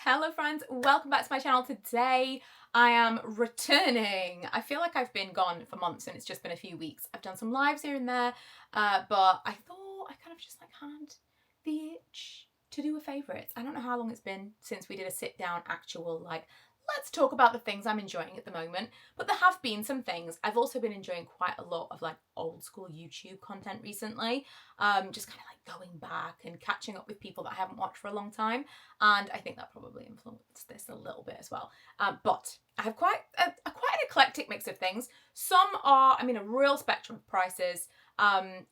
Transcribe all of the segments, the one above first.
Hello friends, welcome back to my channel. Today I am returning. I feel like I've been gone for months and it's just been a few weeks. I've done some lives here and there, but I thought I kind of just had the itch to do a favourite. I don't know how long it's been since we did a sit down actual let's talk about the things I'm enjoying at the moment, but there have been some things. I've also been enjoying quite a lot of old school YouTube content recently, just kind of going back and catching up with people that I haven't watched for a long time, and I think that probably influenced this a little bit as well. But I have quite an eclectic mix of things. Some are, a real spectrum of prices and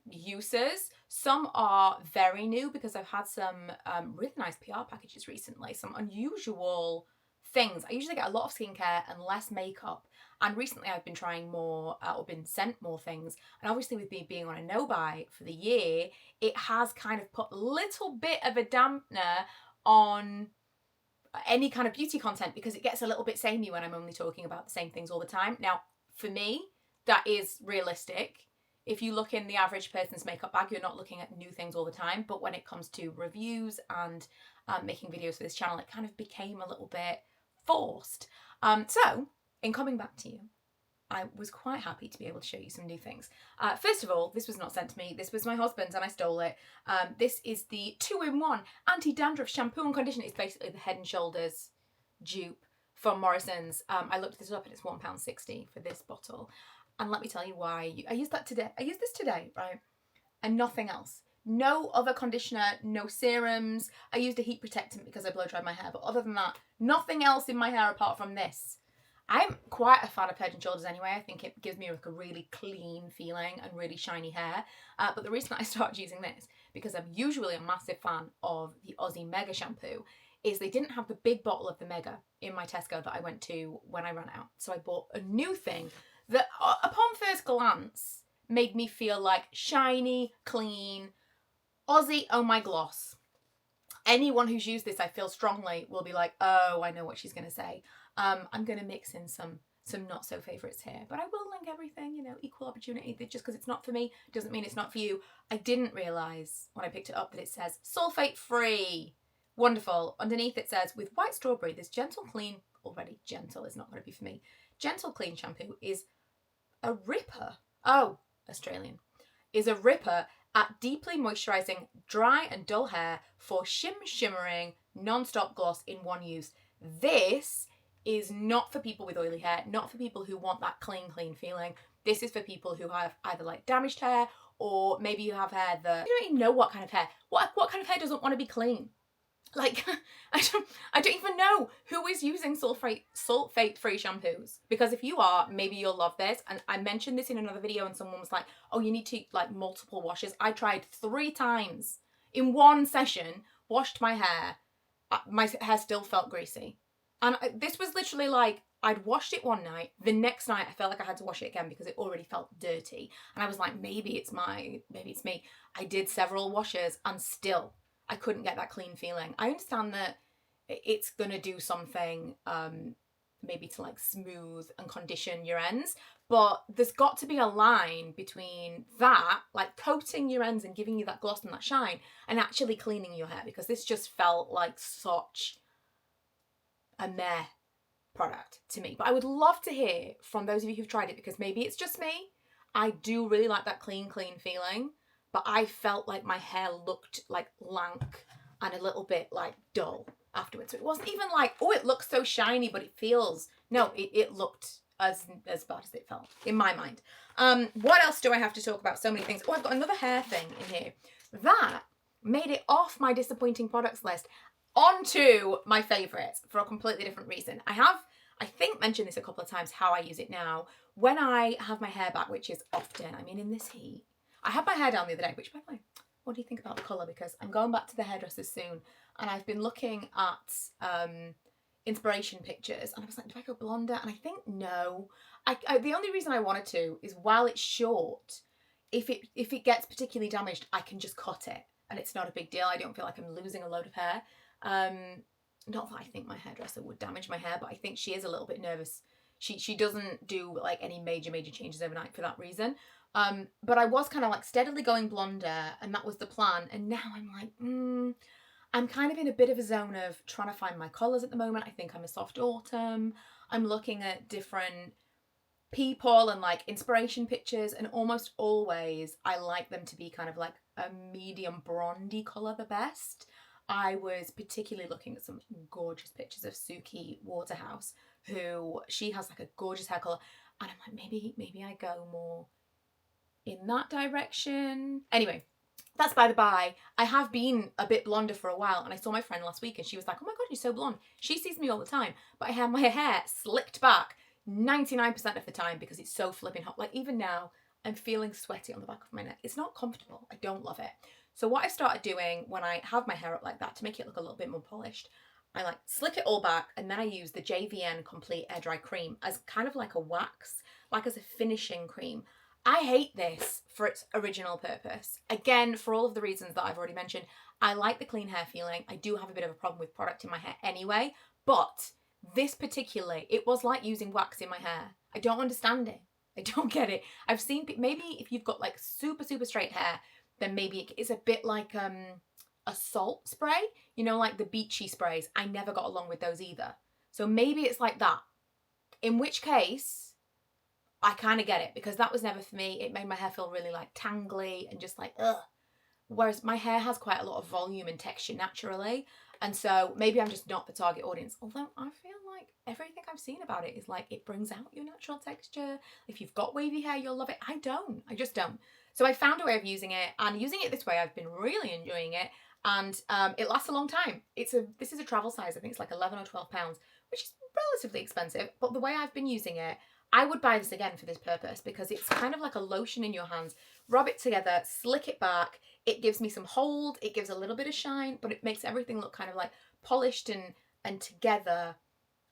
uses. Some are very new because I've had some really nice PR packages recently, some unusual things. I usually get a lot of skincare and less makeup, and recently I've been trying more or been sent more things, and obviously with me being on a no-buy for the year, it has kind of put a little bit of a dampener on any kind of beauty content because it gets a little bit samey when I'm only talking about the same things all the time. Now, for me, that is realistic. If you look in the average person's makeup bag, you're not looking at new things all the time, but when it comes to reviews and making videos for this channel, it kind of became a little bit forced. So, in coming back to you, I was quite happy to be able to show you some new things. First of all, this was not sent to me. This was my husband's and I stole it. This is the 2-in-1 anti-dandruff shampoo and conditioner. It's basically the Head & Shoulders dupe from Morrison's. I looked this up and it's £1.60 for this bottle. And let me tell you why. I used that today. I used this today, right? And nothing else. No other conditioner, no serums. I used a heat protectant because I blow dried my hair, but other than that, nothing else in my hair apart from this. I'm quite a fan of Head & Shoulders anyway. I think it gives me a really clean feeling and really shiny hair. But the reason I started using this, because I'm usually a massive fan of the Aussie Mega shampoo, is they didn't have the big bottle of the Mega in my Tesco that I went to when I ran out. So I bought a new thing that, upon first glance, made me feel like shiny, clean, Aussie, oh my gloss. Anyone who's used this, I feel strongly, will be like, oh, I know what she's going to say. I'm going to mix in some not so favourites here, but I will link everything, equal opportunity. Just because it's not for me doesn't mean it's not for you. I didn't realise when I picked it up that it says sulfate free. Wonderful. Underneath it says, with white strawberry, this gentle clean, already gentle is not going to be for me, gentle clean shampoo is a ripper. Oh, Australian. Is a ripper at deeply moisturising dry and dull hair for shimmering non-stop gloss in one use. This is not for people with oily hair, not for people who want that clean feeling. This is for people who have either damaged hair, or maybe you have hair that, you don't even know what kind of hair. What kind of hair doesn't want to be clean? I don't even know who is using sulfate-free shampoos. Because if you are, maybe you'll love this. And I mentioned this in another video and someone was like, oh, you need to multiple washes. I tried 3 times in one session, washed my hair. My hair still felt greasy. And this was literally I'd washed it one night. The next night I felt like I had to wash it again because it already felt dirty. And I was like, maybe it's me. I did several washes and still I couldn't get that clean feeling. I understand that it's going to do something maybe to smooth and condition your ends, but there's got to be a line between that, coating your ends and giving you that gloss and that shine, and actually cleaning your hair, because this just felt like such a meh product to me. But I would love to hear from those of you who've tried it, because maybe it's just me. I do really like that clean feeling, but I felt like my hair looked lank and a little bit dull afterwards. So it wasn't even oh, it looks so shiny, but it feels, no, it looked as bad as it felt in my mind. What else do I have to talk about? So many things. Oh, I've got another hair thing in here. That made it off my disappointing products list onto my favourites for a completely different reason. I think mentioned this a couple of times, how I use it now. When I have my hair back, which is often, in this heat, I had my hair down the other day, which, by the way, what do you think about the colour? Because I'm going back to the hairdressers soon, and I've been looking at inspiration pictures, and I was like, do I go blonder? And I think no. The only reason I wanted to is, while it's short, if it gets particularly damaged, I can just cut it, and it's not a big deal. I don't feel like I'm losing a load of hair. Not that I think my hairdresser would damage my hair, but I think she is a little bit nervous. She doesn't do any major changes overnight for that reason. But I was kind of steadily going blonder, and that was the plan. And now I'm I'm kind of in a bit of a zone of trying to find my colours at the moment. I think I'm a soft autumn. I'm looking at different people and like inspiration pictures, and almost always I like them to be kind of like a medium bronzy colour the best. I was particularly looking at some gorgeous pictures of Suki Waterhouse, who she has like a gorgeous hair colour, and I'm like, maybe I go more in that direction. Anyway, that's by the by. I have been a bit blonder for a while, and I saw my friend last week and she was like, oh my god, you're so blonde. She sees me all the time, but I have my hair slicked back 99% of the time because it's so flipping hot. Like even now, I'm feeling sweaty on the back of my neck. It's not comfortable. I don't love it. So what I started doing when I have my hair up like that to make it look a little bit more polished, I like slick it all back, and then I use the JVN Complete Air Dry Cream as kind of like a wax, like as a finishing cream. I hate this for its original purpose. Again, for all of the reasons that I've already mentioned, I like the clean hair feeling. I do have a bit of a problem with product in my hair anyway, but this particularly, it was like using wax in my hair. I don't understand it. I don't get it. I've seen, maybe if you've got like super, super straight hair, then maybe it's a bit like a salt spray, you know, like the beachy sprays. I never got along with those either. So maybe it's like that. In which case, I kind of get it, because that was never for me. It made my hair feel really like tangly and just like, ugh. Whereas my hair has quite a lot of volume and texture naturally. And so maybe I'm just not the target audience. Although I feel like everything I've seen about it is like, it brings out your natural texture. If you've got wavy hair, you'll love it. I don't. I just don't. So I found a way of using it, and using it this way, I've been really enjoying it. And it lasts a long time. This is a travel size. I think it's like 11 or 12 pounds, which is relatively expensive. But the way I've been using it, I would buy this again for this purpose, because it's kind of like a lotion in your hands. Rub it together, slick it back. It gives me some hold. It gives a little bit of shine, but it makes everything look kind of like polished and together.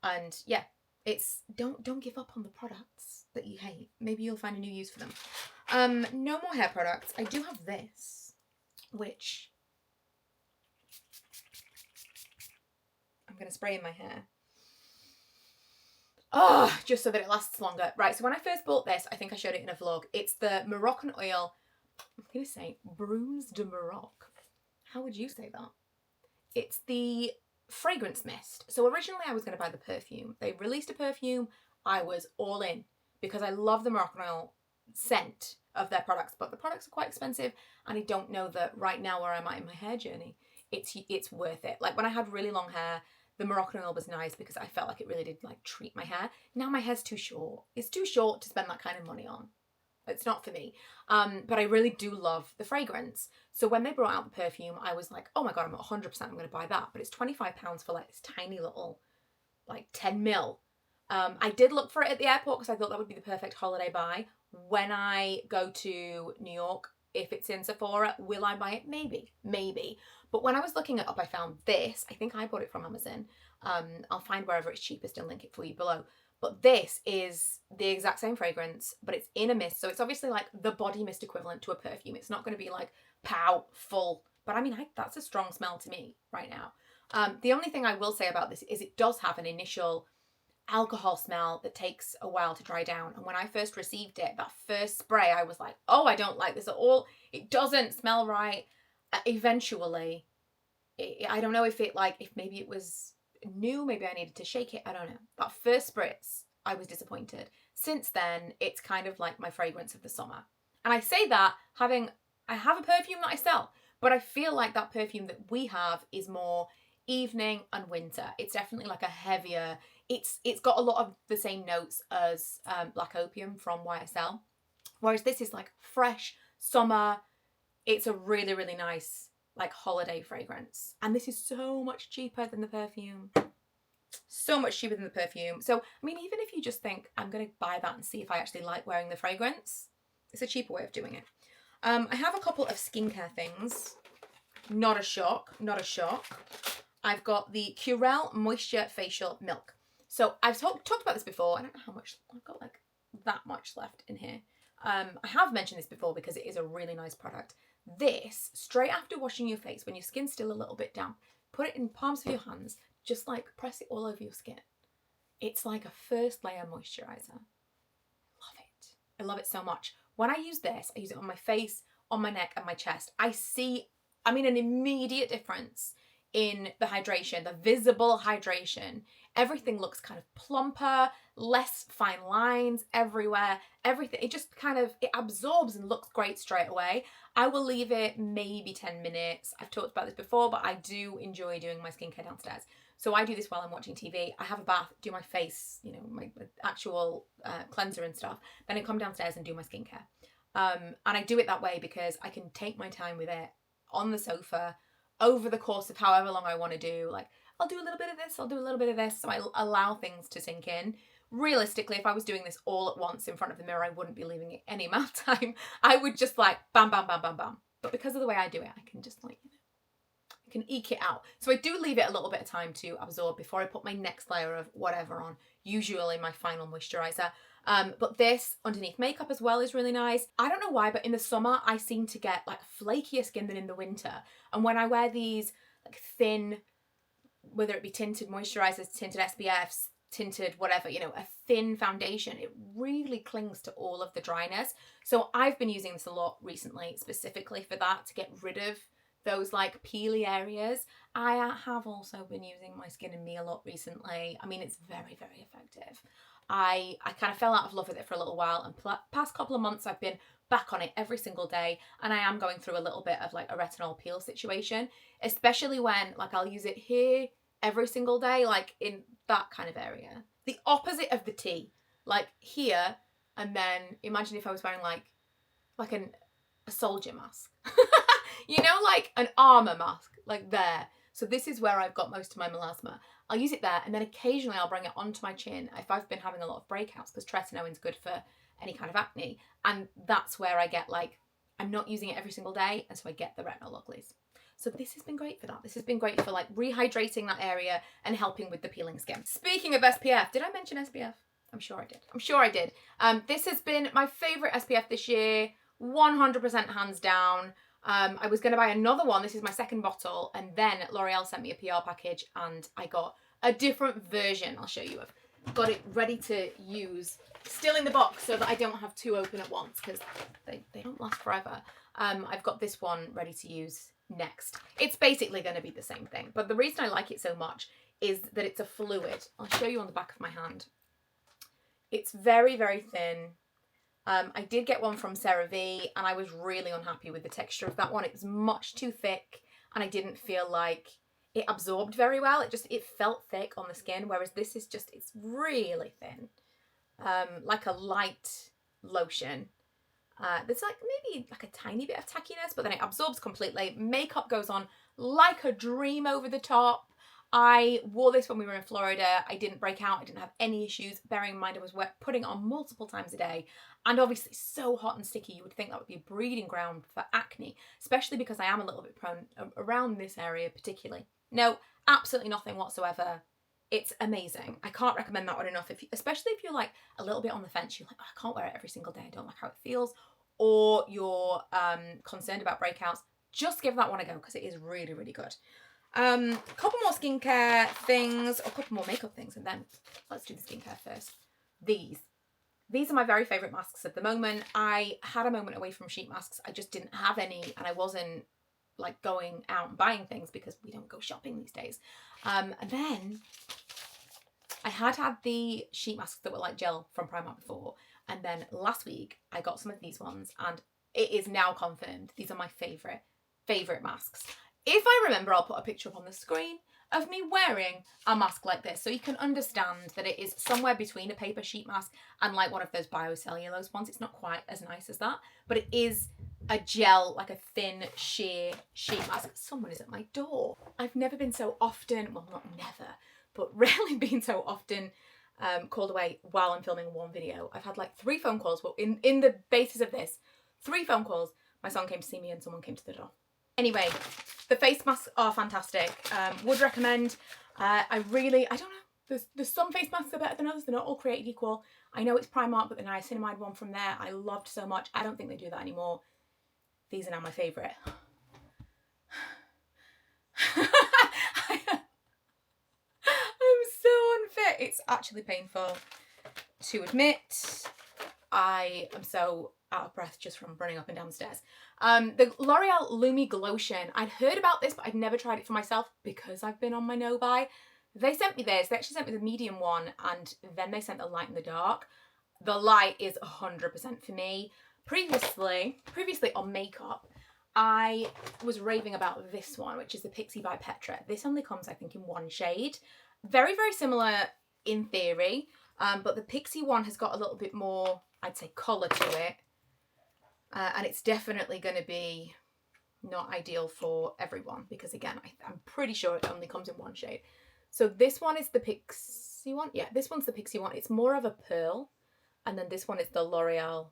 And yeah, it's don't give up on the products that you hate. Maybe you'll find a new use for them. No more hair products. I do have this, which I'm going to spray in my hair. Oh, just so that it lasts longer. Right, so when I first bought this, I think I showed it in a vlog. It's the MoroccanOIL, I'm going to say BRUMES de Maroc. How would you say that? It's the fragrance mist. So originally I was going to buy the perfume. They released a perfume. I was all in because I love the MoroccanOIL scent of their products, but the products are quite expensive, and I don't know that right now where I'm at in my hair journey, it's worth it. Like when I had really long hair, the MoroccanOIL was nice because I felt like it really did like treat my hair. Now my hair's too short. It's too short to spend that kind of money on. It's not for me. But I really do love the fragrance. So when they brought out the perfume, I was like, oh my God, I'm 100% I'm going to buy that. But it's £25 for like this tiny little, like 10 mil. I did look for it at the airport because I thought that would be the perfect holiday buy. When I go to New York, if it's in Sephora, will I buy it? Maybe. But when I was looking it up, I found this. I think I bought it from Amazon. I'll find wherever it's cheapest and link it for you below. But this is the exact same fragrance, but it's in a mist. So it's obviously like the body mist equivalent to a perfume. It's not going to be like pow, full. But I mean, that's a strong smell to me right now. The only thing I will say about this is it does have an initial alcohol smell that takes a while to dry down. And when I first received it, that first spray, I was like, oh, I don't like this at all. It doesn't smell right. Eventually, I don't know if maybe it was new, maybe I needed to shake it, I don't know. That first spritz, I was disappointed. Since then, it's kind of like my fragrance of the summer. And I say that I have a perfume that I sell, but I feel like that perfume that we have is more evening and winter. It's definitely like a heavier, it's got a lot of the same notes as Black Opium from YSL, whereas this is like fresh summer. It's a really, really nice like holiday fragrance, and this is so much cheaper than the perfume. So much cheaper than the perfume. So I mean, even if you just think I'm gonna buy that and see if I actually like wearing the fragrance, it's a cheaper way of doing it. I have a couple of skincare things. Not a shock. I've got the CUREL Moisture Facial Milk. So I've talked about this before. I don't know how much, I've got like that much left in here. I have mentioned this before because it is a really nice product. This, straight after washing your face, when your skin's still a little bit damp, put it in palms of your hands, just like press it all over your skin. It's like a first layer moisturizer. Love it. I love it so much. When I use this, I use it on my face, on my neck and my chest. I see, an immediate difference in the hydration, the visible hydration. Everything looks kind of plumper, less fine lines everywhere. Everything, it just kind of, it absorbs and looks great straight away. I will leave it maybe 10 minutes. I've talked about this before, but I do enjoy doing my skincare downstairs. So I do this while I'm watching TV. I have a bath, do my face, you know, my actual cleanser and stuff. Then I come downstairs and do my skincare. And I do it that way because I can take my time with it on the sofa over the course of however long I want to do. Like, I'll do a little bit of this, I'll do a little bit of this. So I allow things to sink in. Realistically, if I was doing this all at once in front of the mirror, I wouldn't be leaving it any amount of time. I would just like bam, bam, bam, bam, bam. But because of the way I do it, I can just like, you know, I can eke it out. So I do leave it a little bit of time to absorb before I put my next layer of whatever on, usually my final moisturizer. But this underneath makeup as well is really nice. I don't know why, but in the summer, I seem to get like flakier skin than in the winter. And when I wear these like thin, whether it be tinted moisturizers, tinted SPFs, tinted whatever, you know, a thin foundation, it really clings to all of the dryness. So I've been using this a lot recently, specifically for that, to get rid of those like peely areas. I have also been using My Skin and Me a lot recently. I mean, it's very, very effective. I kind of fell out of love with it for a little while, and past couple of months I've been back on it every single day, and I am going through a little bit of like a retinol peel situation, especially when like I'll use it here every single day, like in that kind of area. The opposite of the T, like here, and then imagine if I was wearing like a soldier mask. You know, like an armor mask, like there. So this is where I've got most of my melasma. I'll use it there, and then occasionally I'll bring it onto my chin if I've been having a lot of breakouts, because tretinoin's good for any kind of acne. And that's where I get like, I'm not using it every single day, and so I get the retinol uglies. So this has been great for that. This has been great for like rehydrating that area and helping with the peeling skin. Speaking of SPF, did I mention SPF? I'm sure I did. I'm sure I did. This has been my favorite SPF this year, 100% hands down. I was going to buy another one. This is my second bottle. And then L'Oreal sent me a PR package and I got a different version. I'll show you. I've got it ready to use. Still in the box so that I don't have two open at once because they don't last forever. I've got this one ready to use next. It's basically going to be the same thing. But the reason I like it so much is that it's a fluid. I'll show you on the back of my hand. It's very, very thin. I did get one from CeraVe and I was really unhappy with the texture of that one. It was much too thick and I didn't feel like it absorbed very well. It felt thick on the skin, whereas this is just, it's really thin. Like a light lotion. There's like maybe like a tiny bit of tackiness, but then it absorbs completely. Makeup goes on like a dream over the top. I wore this when we were in Florida. I didn't break out. I didn't have any issues. Bearing in mind I was putting it on multiple times a day. And obviously so hot and sticky, you would think that would be a breeding ground for acne, especially because I am a little bit prone around this area particularly. No, absolutely nothing whatsoever. It's amazing. I can't recommend that one enough, especially if you're like a little bit on the fence. You're like, oh, I can't wear it every single day. I don't like how it feels. Or you're concerned about breakouts. Just give that one a go because it is really, really good. A couple more skincare things, or a couple more makeup things, and then let's do the skincare first. These are my very favourite masks at the moment. I had a moment away from sheet masks. I just didn't have any, and I wasn't like going out and buying things because we don't go shopping these days. And then I had the sheet masks that were like gel from Primark before, and then last week I got some of these ones, and it is now confirmed. These are my favourite masks. If I remember, I'll put a picture up on the screen of me wearing a mask like this so you can understand that it is somewhere between a paper sheet mask and like one of those biocellulose ones. It's not quite as nice as that, but it is a gel, like a thin, sheer sheet mask. Someone is at my door. I've never been so often, well, not never, but rarely been so often called away while I'm filming one video. I've had like 3 phone calls. Well, in the basis of this, 3 phone calls. My son came to see me and someone came to the door. Anyway, the face masks are fantastic. Would recommend. I don't know. There's some face masks are better than others. They're not all created equal. I know it's Primark, but the niacinamide one from there I loved so much. I don't think they do that anymore. These are now my favourite. I'm so unfit. It's actually painful to admit. I out of breath just from running up and down the stairs. The L'Oreal Lumi Glotion. I'd heard about this, but I'd never tried it for myself because I've been on my no-buy. They sent me this. They actually sent me the medium one, and then they sent the light and the dark. The light is 100% for me. Previously on makeup, I was raving about this one, which is the Pixie by Petra. This only comes, I think, in one shade. Very, very similar in theory, but the Pixie one has got a little bit more, I'd say, colour to it. And it's definitely going to be not ideal for everyone because, again, I'm pretty sure it only comes in one shade. So this one is the Pixie one. Yeah, this one's the Pixie one. It's more of a pearl. And then this one is the L'Oreal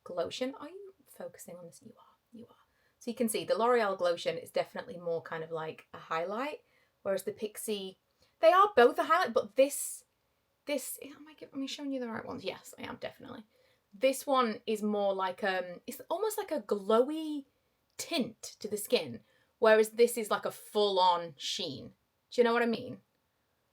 Glotion. Are you focusing on this? You are. You are. So you can see the L'Oreal Glotion is definitely more kind of like a highlight. Whereas the Pixie, they are both a highlight. But this, am I showing you the right ones? Yes, I am, definitely. This one is more like, it's almost like a glowy tint to the skin. Whereas this is like a full-on sheen. Do you know what I mean?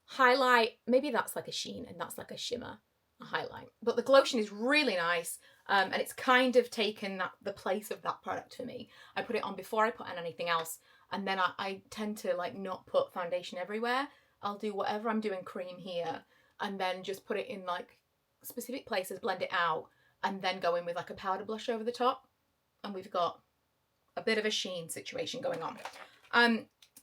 Highlight, maybe that's like a sheen and that's like a shimmer, a highlight. But the Glotion is really nice, and it's kind of taken the place of that product for me. I put it on before I put on anything else, and then I tend to like not put foundation everywhere. I'll do whatever I'm doing cream here, and then just put it in like specific places, blend it out, and then go in with like a powder blush over the top. And we've got a bit of a sheen situation going on.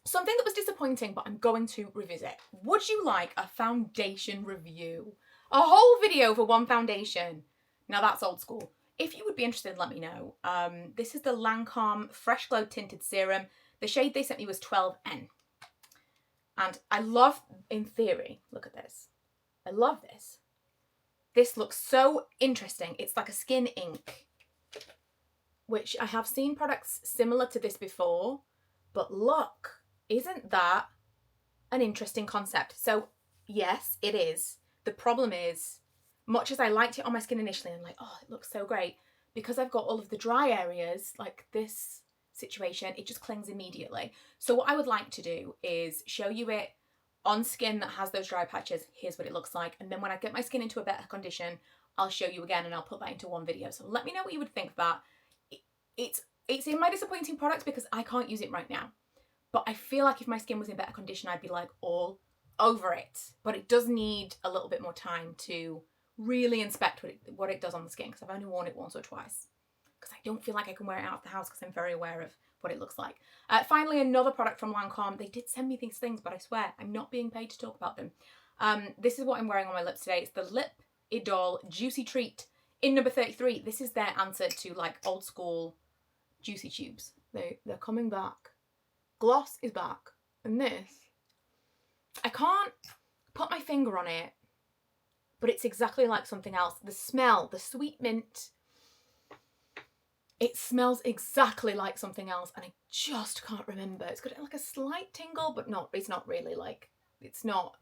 Something that was disappointing, but I'm going to revisit. Would you like a foundation review? A whole video for one foundation. Now that's old school. If you would be interested, let me know. This is the LANCOME Fresh Glow Tinted Serum. The shade they sent me was 12N. And I love, in theory, look at this. I love this. This looks so interesting. It's like a skin ink, which I have seen products similar to this before, but look. Isn't that an interesting concept? So yes, it is. The problem is, much as I liked it on my skin initially, I'm like, oh, it looks so great. Because I've got all of the dry areas, like this situation, it just clings immediately. So what I would like to do is show you it on skin that has those dry patches. Here's what it looks like. And then when I get my skin into a better condition, I'll show you again and I'll put that into one video. So let me know what you would think of that. It's in my disappointing products because I can't use it right now. But I feel like if my skin was in better condition, I'd be like all over it. But it does need a little bit more time to really inspect what it does on the skin, because I've only worn it once or twice. Because I don't feel like I can wear it out of the house because I'm very aware of what it looks like. Finally, another product from Lancome. They did send me these things, but I swear I'm not being paid to talk about them. This is what I'm wearing on my lips today. It's the Lip Idol Juicy Treat in number 33. This is their answer to like old school Juicy Tubes. They're coming back. Gloss is back, and this, I can't put my finger on it, but it's exactly like something else. The smell, the sweet mint, it smells exactly like something else, and I just can't remember. It's got like a slight tingle, but it's not really like, it's not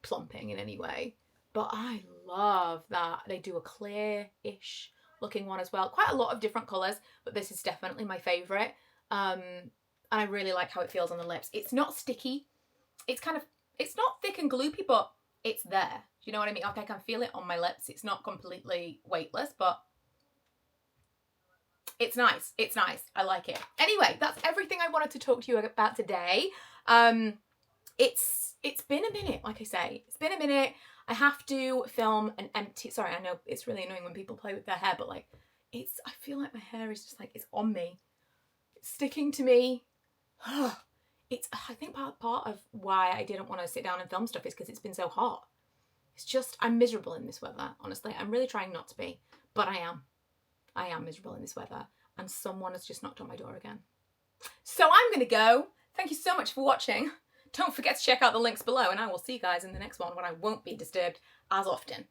plumping in any way. But I love that. They do a clear-ish looking one as well. Quite a lot of different colours, but this is definitely my favourite. And I really like how it feels on the lips. It's not sticky. It's not thick and gloopy, but it's there. Do you know what I mean? Like I can feel it on my lips. It's not completely weightless, but it's nice. It's nice. I like it. Anyway, that's everything I wanted to talk to you about today. It's been a minute, like I say. It's been a minute. I have to film an empty, sorry, I know it's really annoying when people play with their hair, but like, I feel like my hair is just like, it's on me. It's sticking to me. It's, I think part of why I didn't want to sit down and film stuff is because it's been so hot. It's just, I'm miserable in this weather, honestly. I'm really trying not to be, but I am. I am miserable in this weather, and someone has just knocked on my door again. So I'm going to go. Thank you so much for watching. Don't forget to check out the links below, and I will see you guys in the next one when I won't be disturbed as often.